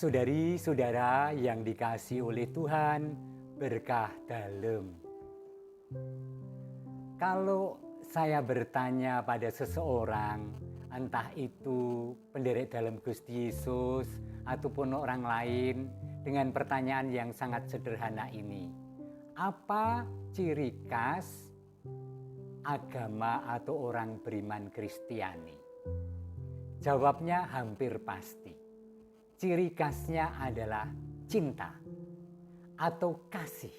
Saudari-saudara yang dikasihi oleh Tuhan, berkah dalam. Kalau saya bertanya pada seseorang, entah itu penderek dalam Gusti Yesus ataupun orang lain, dengan pertanyaan yang sangat sederhana ini, apa ciri khas agama atau orang beriman Kristiani? Jawabnya hampir pasti. Ciri khasnya adalah cinta atau kasih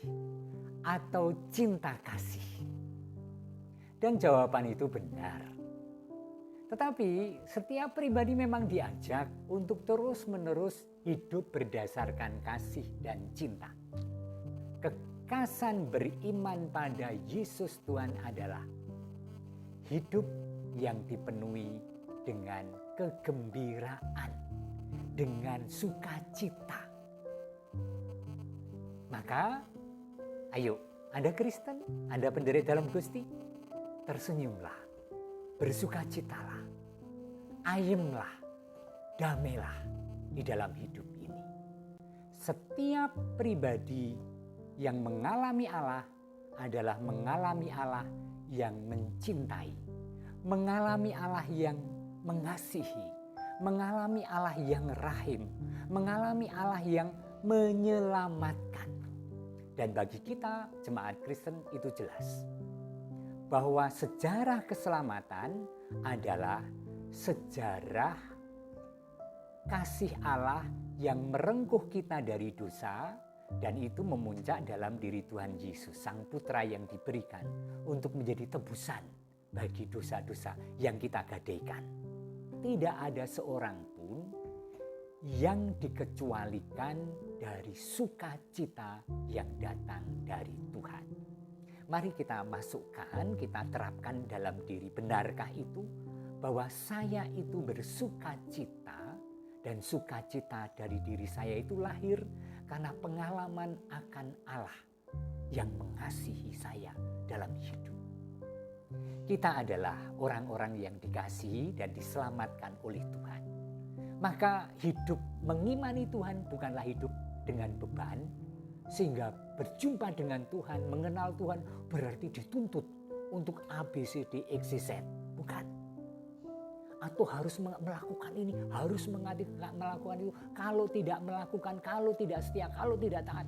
atau cinta kasih. Dan jawaban itu benar. Tetapi setiap pribadi memang diajak untuk terus-menerus hidup berdasarkan kasih dan cinta. Kekhasan beriman pada Yesus Tuhan adalah hidup yang dipenuhi dengan kegembiraan, dengan sukacita. Maka, ayo, Anda Kristen, Anda penderek dalam Gusti, tersenyumlah, bersukacitalah, ayemlah, damailah di dalam hidup ini. Setiap pribadi yang mengalami Allah adalah mengalami Allah yang mencintai, mengalami Allah yang mengasihi, mengalami Allah yang rahim, mengalami Allah yang menyelamatkan. Dan bagi kita jemaat Kristen itu jelas bahwa sejarah keselamatan adalah sejarah kasih Allah yang merengkuh kita dari dosa, dan itu memuncak dalam diri Tuhan Yesus, Sang Putra yang diberikan untuk menjadi tebusan bagi dosa-dosa yang kita gadaikan. Tidak ada seorang pun yang dikecualikan dari sukacita yang datang dari Tuhan. Mari kita masukkan, kita terapkan dalam diri. Benarkah itu bahwa saya itu bersukacita, dan sukacita dari diri saya itu lahir karena pengalaman akan Allah yang mengasihi saya dalam hidup. Kita adalah orang-orang yang dikasihi dan diselamatkan oleh Tuhan. Maka hidup mengimani Tuhan bukanlah hidup dengan beban, sehingga berjumpa dengan Tuhan, mengenal Tuhan berarti dituntut untuk A, B, C, D, X, Y, Z. Bukan. Atau harus melakukan ini, harus melakukan itu. Kalau tidak melakukan, kalau tidak setia, kalau tidak taat,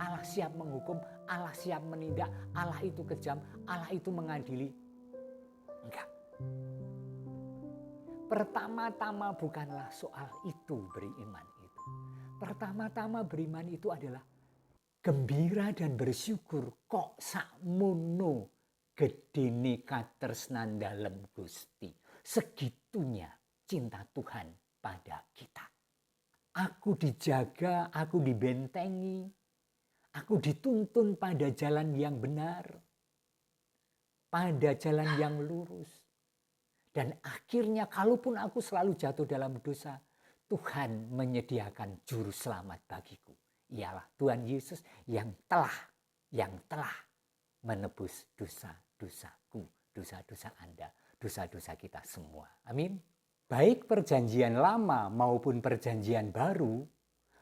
Allah siap menghukum, Allah siap menindak, Allah itu kejam, Allah itu mengadili. Enggak. Pertama-tama bukanlah soal itu beriman itu. Pertama-tama beriman itu adalah gembira dan bersyukur kok sakmono gedene katresnan dalem Gusti. Segitunya cinta Tuhan pada kita. Aku dijaga, aku dibentengi, aku dituntun pada jalan yang benar, pada jalan yang lurus. Dan akhirnya kalaupun aku selalu jatuh dalam dosa, Tuhan menyediakan juru selamat bagiku. Ialah Tuhan Yesus yang telah menebus dosa-dosaku, dosa-dosa Anda, dosa-dosa kita semua. Amin. Baik perjanjian lama maupun perjanjian baru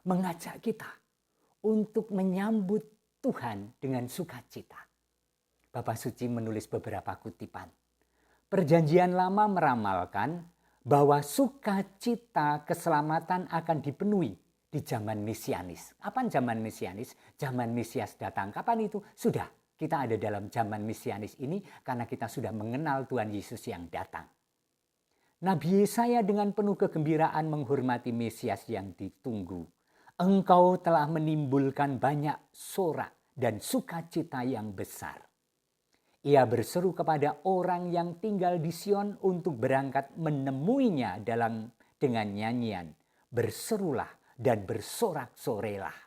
mengajak kita untuk menyambut Tuhan dengan sukacita. Bapak Suci menulis beberapa kutipan. Perjanjian lama meramalkan bahwa sukacita keselamatan akan dipenuhi di zaman mesianis. Kapan zaman mesianis? Zaman Mesias datang. Kapan itu? Sudah, kita ada dalam zaman mesianis ini karena kita sudah mengenal Tuhan Yesus yang datang. Nabi Yesaya dengan penuh kegembiraan menghormati Mesias yang ditunggu. Engkau telah menimbulkan banyak sorak dan sukacita yang besar. Ia berseru kepada orang yang tinggal di Sion untuk berangkat menemuinya dengan nyanyian. Berserulah dan bersorak-sorelah.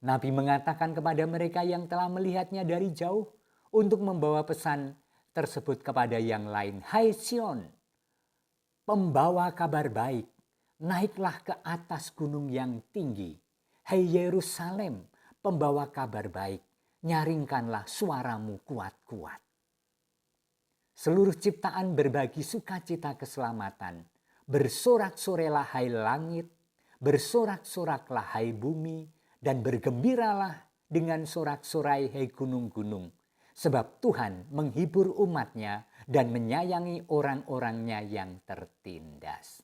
Nabi mengatakan kepada mereka yang telah melihatnya dari jauh untuk membawa pesan tersebut kepada yang lain. Hai Sion, pembawa kabar baik, naiklah ke atas gunung yang tinggi. Hai Yerusalem, pembawa kabar baik, nyaringkanlah suaramu kuat-kuat. Seluruh ciptaan berbagi sukacita keselamatan. Bersorak-sorelah hai langit, Bersorak-soraklah hai bumi, dan bergembiralah dengan sorak-sorai hai gunung-gunung. Sebab Tuhan menghibur umatnya dan menyayangi orang-orangnya yang tertindas.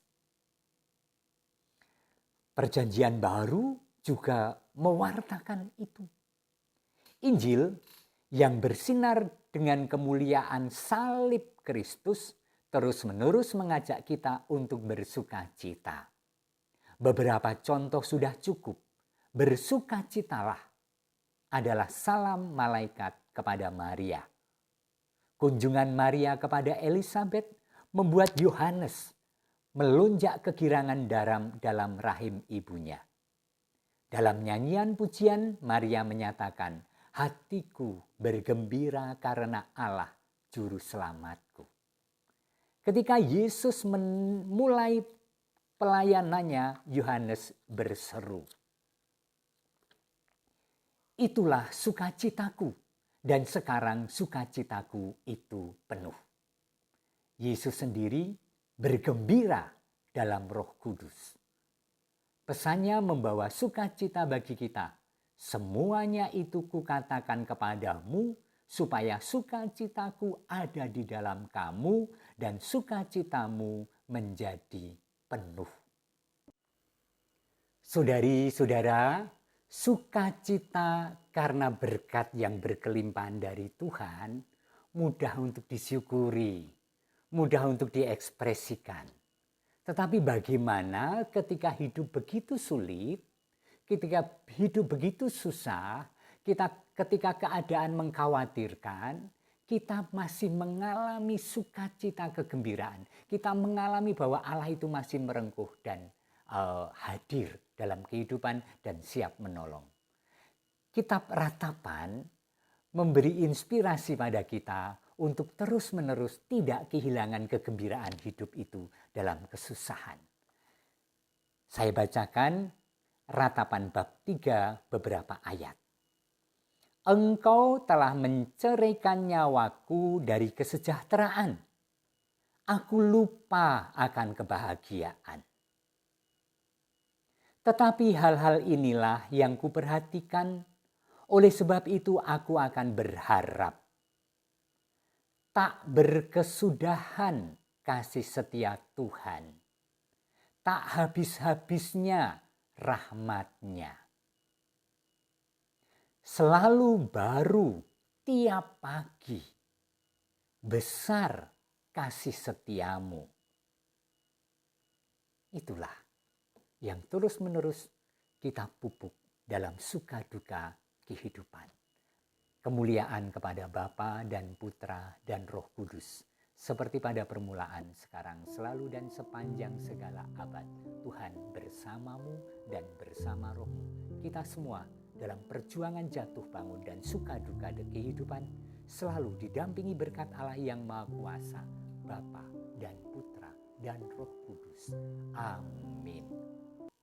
Perjanjian baru juga mewartakan itu. Injil yang bersinar dengan kemuliaan salib Kristus terus-menerus mengajak kita untuk bersuka cita. Beberapa contoh sudah cukup. Bersukacitalah adalah salam malaikat kepada Maria. Kunjungan Maria kepada Elizabeth membuat Yohanes melonjak kegirangan dalam rahim ibunya. Dalam nyanyian pujian, Maria menyatakan, hatiku bergembira karena Allah juru selamatku. Ketika Yesus memulai pelayanannya, Yohanes berseru, itulah sukacitaku, dan sekarang sukacitaku itu penuh. Yesus sendiri bergembira dalam Roh Kudus. Pesannya membawa sukacita bagi kita. Semuanya itu kukatakan kepadamu, supaya sukacitaku ada di dalam kamu, dan sukacitamu menjadi penuh. Saudari-saudara, sukacita karena berkat yang berkelimpahan dari Tuhan mudah untuk disyukuri, mudah untuk diekspresikan. Tetapi bagaimana ketika hidup begitu sulit, ketika hidup begitu susah, ketika keadaan mengkhawatirkan, kita masih mengalami sukacita kegembiraan. Kita mengalami bahwa Allah itu masih merengkuh dan hadir dalam kehidupan dan siap menolong. Kitab Ratapan memberi inspirasi pada kita untuk terus-menerus tidak kehilangan kegembiraan hidup itu dalam kesusahan. Saya bacakan Ratapan bab 3 beberapa ayat. Engkau telah menceraikan nyawaku dari kesejahteraan. Aku lupa akan kebahagiaan. Tetapi hal-hal inilah yang kuperhatikan, oleh sebab itu aku akan berharap. Tak berkesudahan kasih setia Tuhan. Tak habis-habisnya rahmat-Nya. Selalu baru tiap pagi. Besar kasih setiamu. Itulah yang terus-menerus kita pupuk dalam suka duka kehidupan. Kemuliaan kepada Bapa dan Putra dan Roh Kudus, seperti pada permulaan, sekarang, selalu, dan sepanjang segala abad. Tuhan bersamamu dan bersama rohmu. Kita semua dalam perjuangan jatuh bangun dan suka duka kehidupan selalu didampingi berkat Allah yang Maha Kuasa, Bapa dan Putra dan Roh Kudus. Amin.